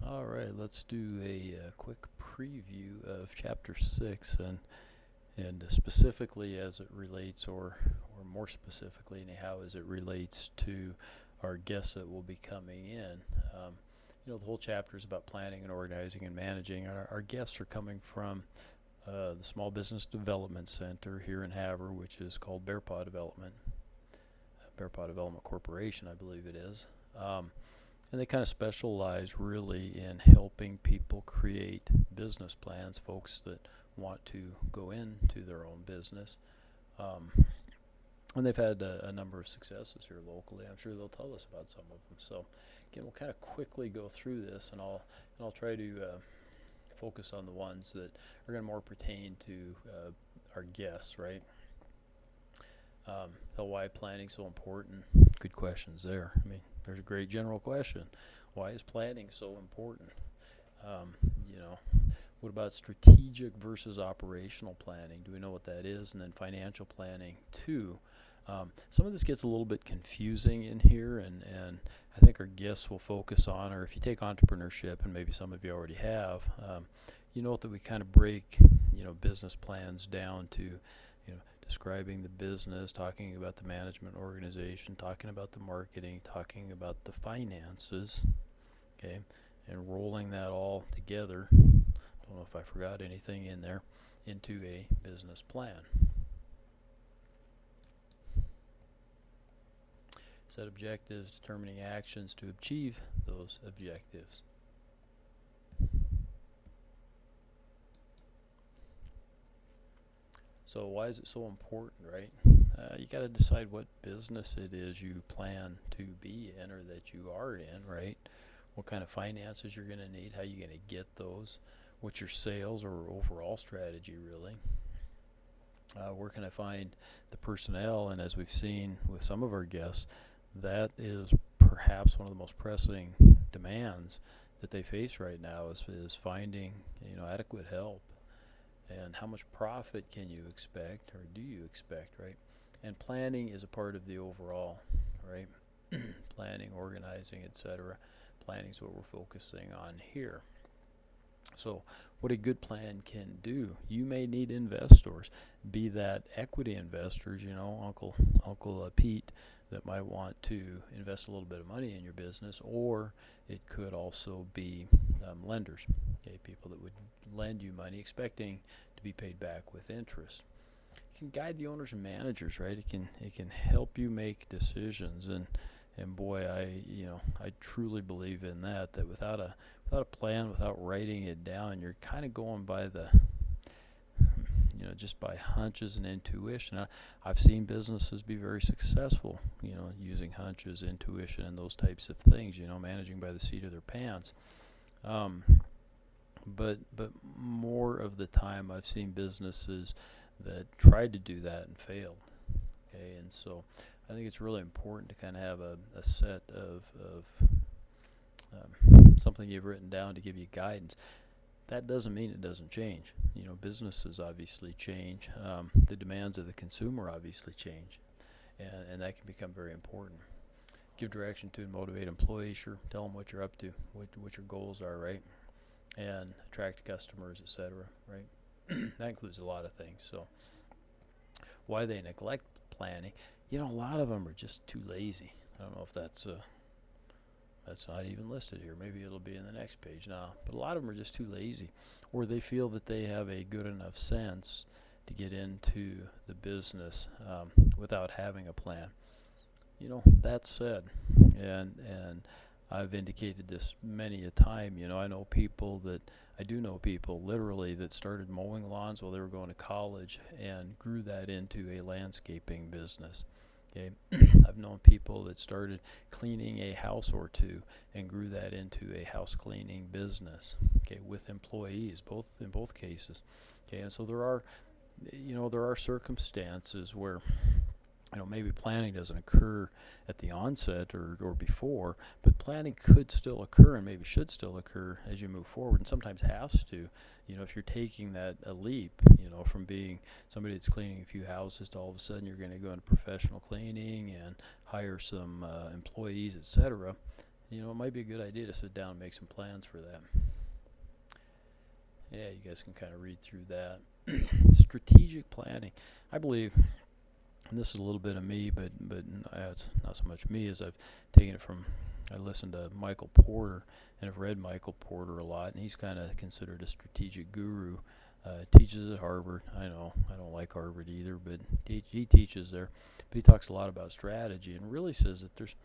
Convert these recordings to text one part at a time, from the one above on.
All right, let's do a quick preview of Chapter 6 and specifically as it relates, or more specifically, anyhow, as it relates to our guests that will be coming in. The whole chapter is about planning and organizing and managing. Our guests are coming from the Small Business Development Center here in Havre, which is called Bear Paw Development Corporation, I believe it is. And they kind of specialize really in helping people create business plans, folks that want to go into their own business. Um, and they've had a number of successes here locally. I'm sure they'll tell us about some of them. So, again, we'll kind of quickly go through this, and I'll try to focus on the ones that are going to more pertain to our guests, right? Why planning so important? Good questions there. I mean, there's a great general question. Why is planning so important? Um, you know, what about strategic versus operational planning? Do we know what that is? And then financial planning too. Some of this gets a little bit confusing in here, and I think our guests will focus on, or if you take entrepreneurship, and maybe some of you already have, you know that we kind of break, business plans down to, describing the business, talking about the management organization, talking about the marketing, talking about the finances, okay, and rolling that all together. Don't know if I forgot anything in there, into a business plan. Set objectives, determining actions to achieve those objectives. So why is it so important, right? You got to decide what business it is you plan to be in, or that you are in, right? What kind of finances you're going to need, how you're going to get those, what's your sales or overall strategy, really. Where can I find the personnel? And as we've seen with some of our guests, that is perhaps one of the most pressing demands that they face right now is finding adequate help. And how much profit can you expect, or do you expect, right? And planning is a part of the overall, right? Planning, organizing, etc. Planning is what we're focusing on here. So what a good plan can do, you may need investors, be that equity investors, Uncle Pete, that might want to invest a little bit of money in your business, or it could also be lenders, okay, people that would lend you money expecting to be paid back with interest. It can guide the owners and managers, right? It can help you make decisions, and boy, I truly believe in that without a plan, without writing it down, you're kind of going by just by hunches and intuition. I've seen businesses be very successful, using hunches, intuition, and those types of things, managing by the seat of their pants. But more of the time I've seen businesses that tried to do that and failed. Okay, and so I think it's really important to kind of have a set of something you've written down to give you guidance. That doesn't mean it doesn't change. Businesses obviously change. The demands of the consumer obviously change, and that can become very important. Give direction to and motivate employees. Sure, tell them what you're up to, what your goals are, right? And attract customers, etc. Right? That includes a lot of things. So, why they neglect planning? A lot of them are just too lazy. I don't know if that's not even listed here. Maybe it'll be in the next page now. But a lot of them are just too lazy, or they feel that they have a good enough sense to get into the business without having a plan. That said, and I've indicated this many a time. I do know people literally that started mowing lawns while they were going to college and grew that into a landscaping business. Okay, I've known people that started cleaning a house or two and grew that into a house cleaning business. Okay, with employees, in both cases. Okay, and so there are circumstances where maybe planning doesn't occur at the onset or before, but planning could still occur and maybe should still occur as you move forward, and sometimes has to. If you're taking a leap, from being somebody that's cleaning a few houses to all of a sudden you're going to go into professional cleaning and hire some employees, etc. it might be a good idea to sit down and make some plans for that. Yeah, you guys can kind of read through that. Strategic planning, I believe, and this is a little bit of me, but it's not so much me as I've taken it from. I listened to Michael Porter and have read Michael Porter a lot, and he's kind of considered a strategic guru. Teaches at Harvard. I know I don't like Harvard either, but he teaches there. But he talks a lot about strategy and really says that there's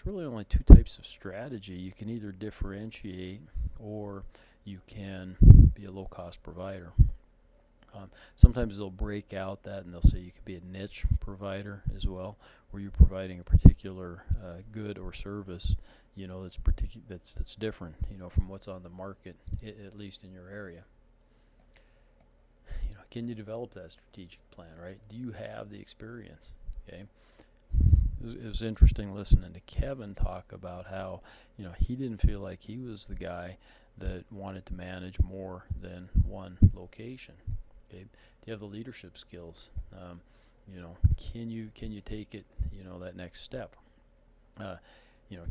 really only two types of strategy. You can either differentiate or you can be a low-cost provider. Sometimes they'll break out that and they'll say you could be a niche provider as well, where you're providing a particular good or service, that's different, from what's on the market, at least in your area. Can you develop that strategic plan, right? Do you have the experience? Okay. It was interesting listening to Kevin talk about how, he didn't feel like he was the guy that wanted to manage more than one location. Okay. Do you have the leadership skills? Can you take it, that next step?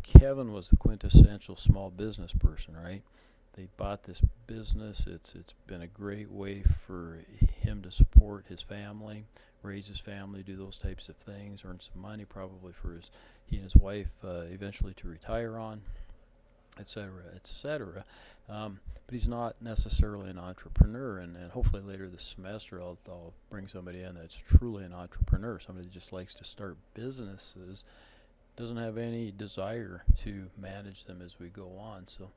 Kevin was the quintessential small business person, right? They bought this business. It's been a great way for him to support his family, raise his family, do those types of things, earn some money probably for he and his wife eventually to retire on, etc., etc. But he's not necessarily an entrepreneur, and hopefully later this semester I'll bring somebody in that's truly an entrepreneur, somebody that just likes to start businesses, doesn't have any desire to manage them as we go on. So,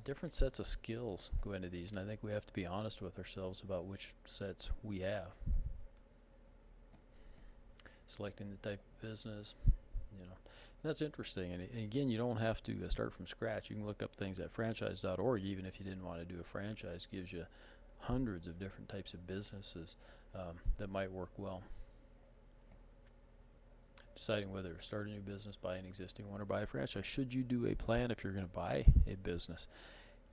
different sets of skills go into these, and I think we have to be honest with ourselves about which sets we have. Selecting the type of business, and that's interesting. And again, you don't have to start from scratch. You can look up things at franchise.org, even if you didn't want to do a franchise. Gives you hundreds of different types of businesses that might work well. Deciding whether to start a new business, buy an existing one, or buy a franchise. Should you do a plan if you're going to buy a business?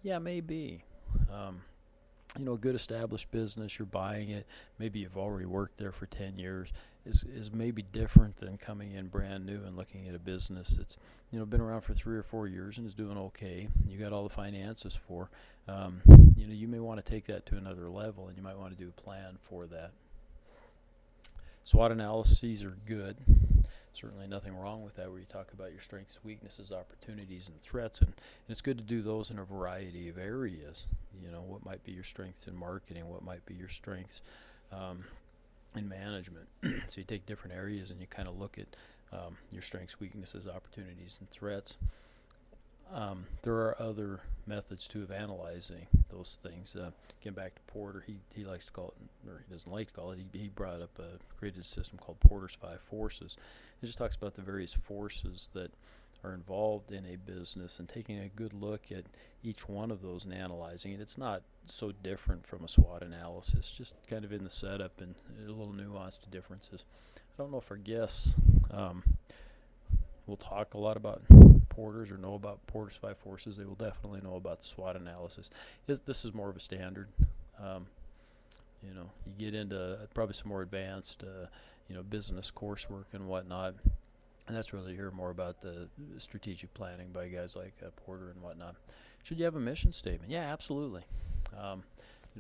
Yeah, maybe. A good established business, you're buying it, maybe you've already worked there for 10 years, is maybe different than coming in brand new and looking at a business that's, been around for 3 or 4 years and is doing okay. You got all the finances for, you may want to take that to another level, and you might want to do a plan for that. SWOT analyses are good. Certainly nothing wrong with that, where you talk about your strengths, weaknesses, opportunities, and threats, and it's good to do those in a variety of areas. What might be your strengths in marketing, what might be your strengths in management. So you take different areas and you kind of look at your strengths, weaknesses, opportunities, and threats. There are other methods too of analyzing those things. Getting back to Porter, he likes to call it, or he doesn't like to call it, he brought up created a system called Porter's 5 Forces. It just talks about the various forces that are involved in a business and taking a good look at each one of those and analyzing it. It's not so different from a SWOT analysis, just kind of in the setup and a little nuanced differences. I don't know if our guests will talk a lot about Porter's or know about Porter's 5 Forces. They will definitely know about the SWOT analysis. This is more of a standard. You get into probably some more advanced, business coursework and whatnot. And that's really hear more about the strategic planning by guys like Porter and whatnot. Should you have a mission statement? Yeah, absolutely.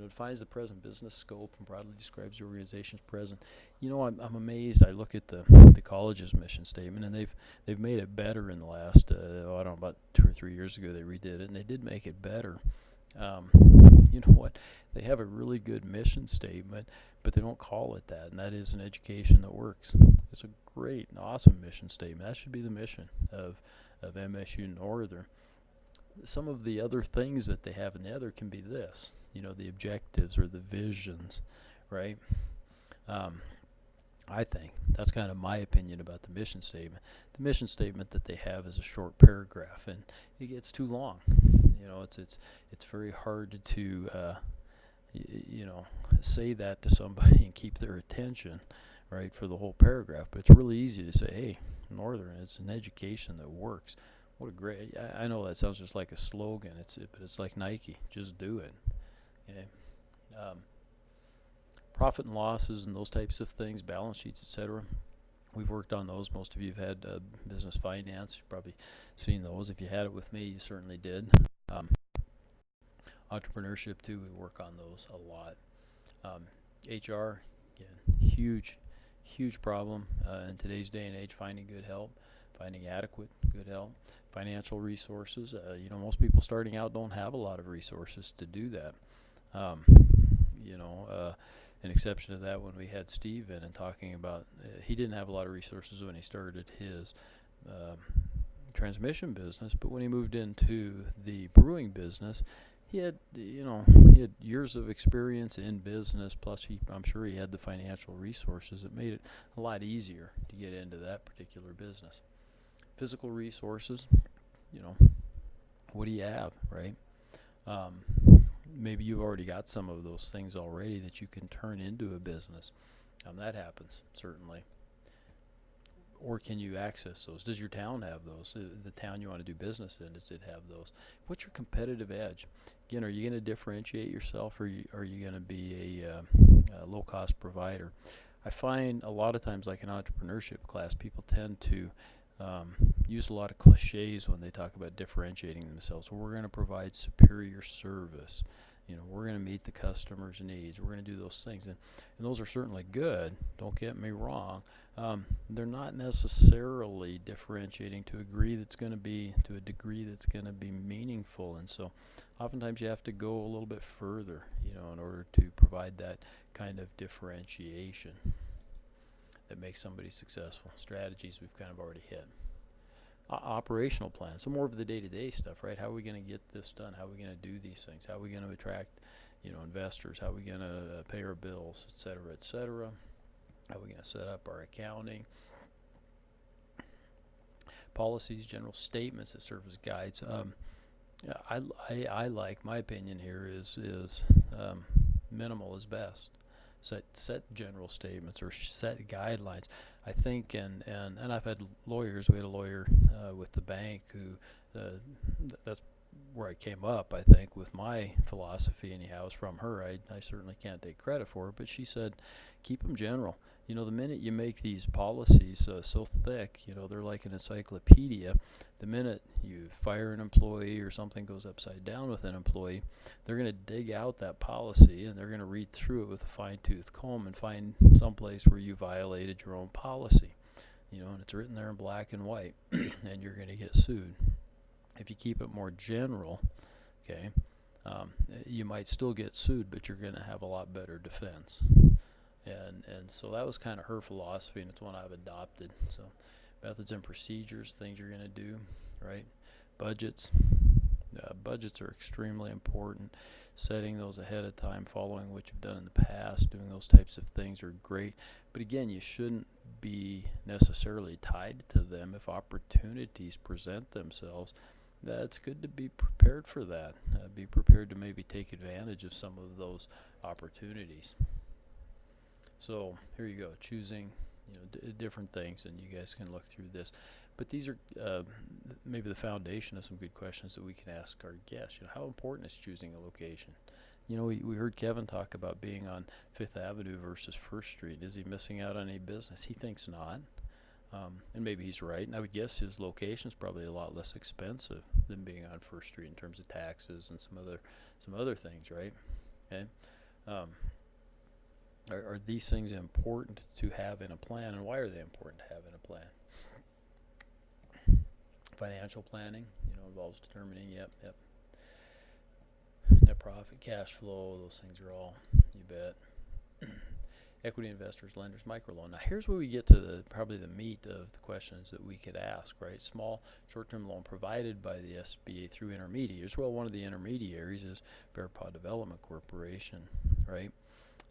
Defines the present business scope and broadly describes the organization's present. I'm amazed. I look at the college's mission statement, and they've made it better in the last, I don't know, about 2 or 3 years ago they redid it, and they did make it better. You know what? They have a really good mission statement, but they don't call it that, and that is an education that works. It's a great and awesome mission statement. That should be the mission of MSU Northern. Some of the other things that they have in the other can be this, the objectives or the visions, right? I think that's kind of my opinion about the mission statement. The mission statement that they have is a short paragraph, and it gets too long. It's very hard to say that to somebody and keep their attention, right, for the whole paragraph. But it's really easy to say, hey, Northern, it's an education that works. What a great! I know that sounds just like a slogan. But it's like Nike. Just do it. Okay. Profit and losses and those types of things, balance sheets, etc. We've worked on those. Most of you have had business finance. You've probably seen those. If you had it with me, you certainly did. Um, Entrepreneurship too, we work on those a lot. HR, again, huge problem in today's day and age, finding good help, finding adequate good help, financial resources. Most people starting out don't have a lot of resources to do that. Um, you know, an exception to that when we had Steve in and talking about, he didn't have a lot of resources when he started his uh, transmission business, but when he moved into the brewing business, he had years of experience in business. Plus, I'm sure he had the financial resources that made it a lot easier to get into that particular business. Physical resources, you know, what do you have, right? Um, Maybe you've already got some of those things already that you can turn into a business. That happens, certainly. Or can you access those? Does your town have those? The town you want to do business in, does it have those? What's your competitive edge? Again, are you going to differentiate yourself, or are you going to be a low-cost provider? I find a lot of times, like in entrepreneurship class, people tend to use a lot of cliches when they talk about differentiating themselves. Well, we're going to provide superior service. We're going to meet the customer's needs. We're going to do those things, and those are certainly good. Don't get me wrong. They're not necessarily differentiating to a degree that's going to be meaningful, and so oftentimes you have to go a little bit further, in order to provide that kind of differentiation that makes somebody successful. Strategies we've kind of already hit. Operational plans, so more of the day-to-day stuff, right? How are we going to get this done? How are we going to do these things? How are we going to attract, investors? How are we going to pay our bills, et cetera, et cetera? How are we going to set up our accounting? Policies, general statements that serve as guides. I like, my opinion here is minimal is best. Set general statements or set guidelines. I think, and I've had lawyers. We had a lawyer with the bank who that's where I came up. I think with my philosophy, anyhow, is from her. I certainly can't take credit for it, but she said, keep them general. The minute you make these policies so thick, they're like an encyclopedia. The minute you fire an employee or something goes upside down with an employee, they're going to dig out that policy and they're going to read through it with a fine-tooth comb and find someplace where you violated your own policy. And it's written there in black and white, and you're going to get sued. If you keep it more general, okay, you might still get sued, but you're going to have a lot better defense. And so that was kind of her philosophy, and it's one I've adopted. So methods and procedures, things you're going to do, right? Budgets. Budgets are extremely important. Setting those ahead of time, following what you've done in the past, doing those types of things are great. But again, you shouldn't be necessarily tied to them. If opportunities present themselves, that's good to be prepared for that. Be prepared to maybe take advantage of some of those opportunities. So here you go, choosing different things, and you guys can look through this. But these are maybe the foundation of some good questions that we can ask our guests. How important is choosing a location? We heard Kevin talk about being on Fifth Avenue versus First Street. Is he missing out on any business? He thinks not. And maybe he's right. And I would guess his location is probably a lot less expensive than being on First Street in terms of taxes and some other things, right? Okay. Are these things important to have in a plan, and why are they important to have in a plan? Financial planning, involves determining, net profit, cash flow, those things are all, you bet. Equity investors, lenders, microloan. Now here's where we get to probably the meat of the questions that we could ask, right? Small short-term loan provided by the SBA through intermediaries. Well, one of the intermediaries is Bear Paw Development Corporation, right?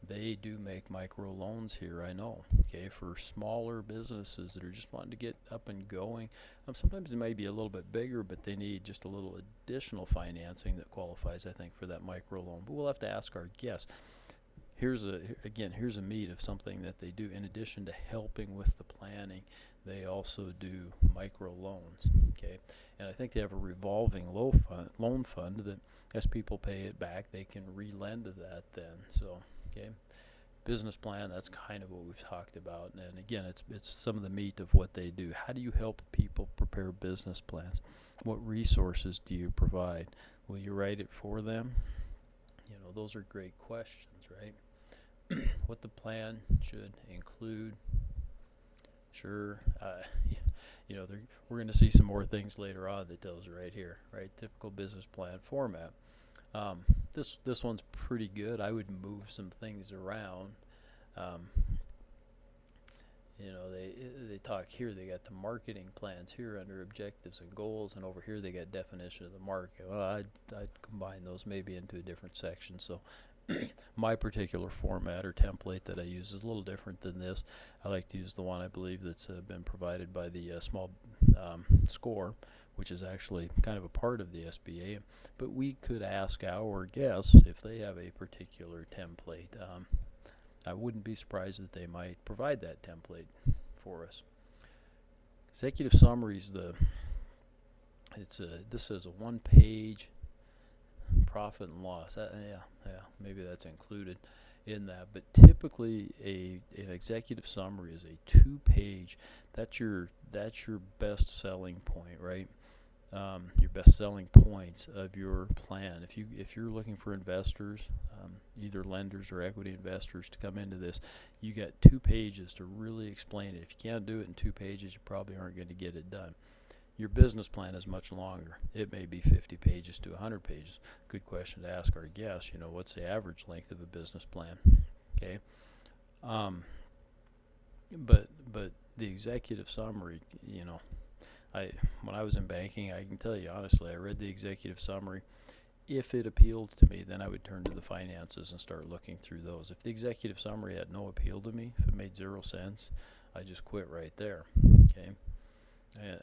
They do make micro loans here, I know, okay, for smaller businesses that are just wanting to get up and going. Sometimes they may be a little bit bigger, but they need just a little additional financing that qualifies, I think, for that micro loan. But we'll have to ask our guests. Here's a meat of something that they do. In addition to helping with the planning, they also do micro loans, okay? And I think they have a revolving loan fund that as people pay it back, they can re-lend to that then. So, okay, business plan, that's kind of what we've talked about. And again, it's some of the meat of what they do. How do you help people prepare business plans? What resources do you provide? Will you write it for them? Those are great questions, right? What the plan should include. Sure, we're going to see some more things later on that tells you right here, right? Typical business plan format. This one's pretty good. I would move some things around. They talk here. They got the marketing plans here under objectives and goals, and over here they got definition of the market. Well, I'd combine those maybe into a different section. So my particular format or template that I use is a little different than this. I like to use the one I believe that's been provided by the small score, which is actually kind of a part of the SBA. But we could ask our guests if they have a particular template. I wouldn't be surprised that they might provide that template for us. Executive summaries. This is a one-page profit and loss. Maybe that's included in that. But typically, an executive summary is a 2-page. That's your best selling point, right? Your best selling points of your plan. If you're looking for investors, either lenders or equity investors to come into this, you got 2 pages to really explain it. If you can't do it in 2 pages, you probably aren't going to get it done. Your business plan is much longer. It may be 50 pages to 100 pages. Good question to ask our guests. What's the average length of a business plan? Okay. But the executive summary, when I was in banking, I can tell you honestly, I read the executive summary. If it appealed to me, then I would turn to the finances and start looking through those. If the executive summary had no appeal to me, if it made 0 sense, I just quit right there. Okay.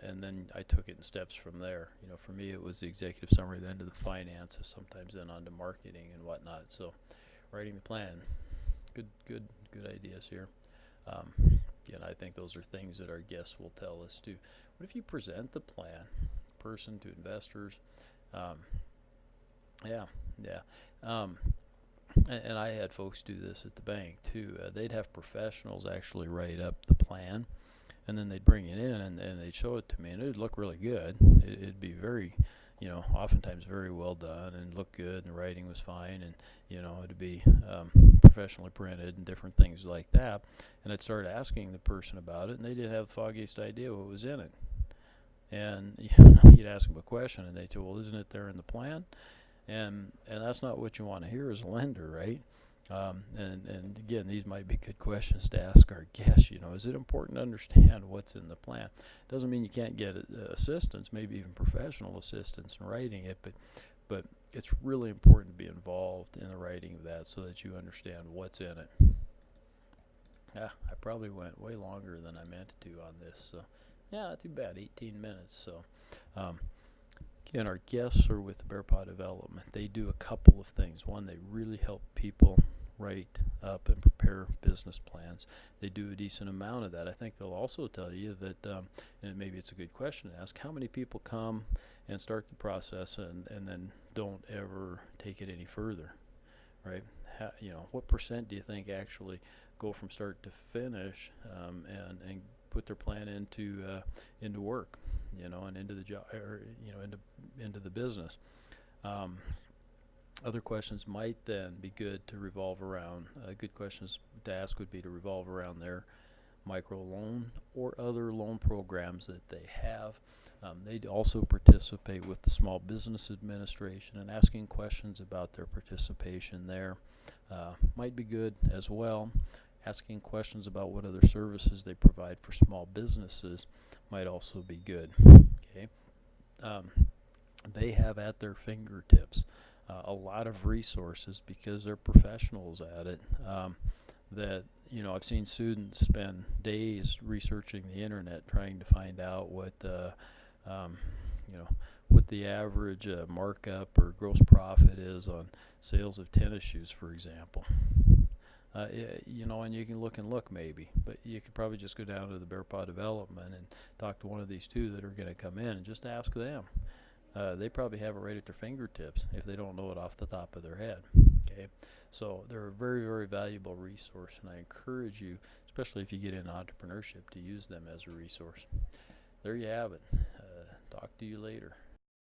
And then I took it in steps from there. For me, it was the executive summary, then to the finances, sometimes then on to marketing and whatnot. So, writing the plan, good ideas here. I think those are things that our guests will tell us too. What if you present the plan, person to investors? And I had folks do this at the bank too. They'd have professionals actually write up the plan, and then they'd bring it in and they'd show it to me, and it'd look really good. It'd be very, oftentimes very well done and look good, and the writing was fine, and it'd be professionally printed and different things like that. And I'd start asking the person about it, and they didn't have the foggiest idea what was in it. And you'd ask them a question, and they'd say, "Well, isn't it there in the plan?" And that's not what you want to hear as a lender, right? And again, these might be good questions to ask our guests. Is it important to understand what's in the plan? Doesn't mean you can't get assistance, maybe even professional assistance in writing it, but it's really important to be involved in the writing of that so that you understand what's in it. I probably went way longer than I meant to on this, so not too bad, 18 minutes. So again, our guests are with the Bear Paw Development. They do a couple of things. One, they really help people write up and prepare business plans. They do a decent amount of that. I think they'll also tell you that, and maybe it's a good question to ask, how many people come and start the process and then don't ever take it any further, right? What percent do you think actually go from start to finish and put their plan into work, and into the job, or into the business? Other questions might then be good to revolve around. Good questions to ask would be to revolve around their micro loan or other loan programs that they have. They'd also participate with the Small Business Administration, and asking questions about their participation there might be good as well. Asking questions about what other services they provide for small businesses might also be good. Okay. They have at their fingertips a lot of resources because they're professionals at it. That I've seen students spend days researching the internet trying to find out what the average markup or gross profit is on sales of tennis shoes, for example. And you can look maybe, but you could probably just go down to the Bear Paw Development and talk to one of these two that are going to come in and just ask them. They probably have it right at their fingertips if they don't know it off the top of their head. Okay, so they're a very, very valuable resource, and I encourage you, especially if you get into entrepreneurship, to use them as a resource. There you have it. Talk to you later.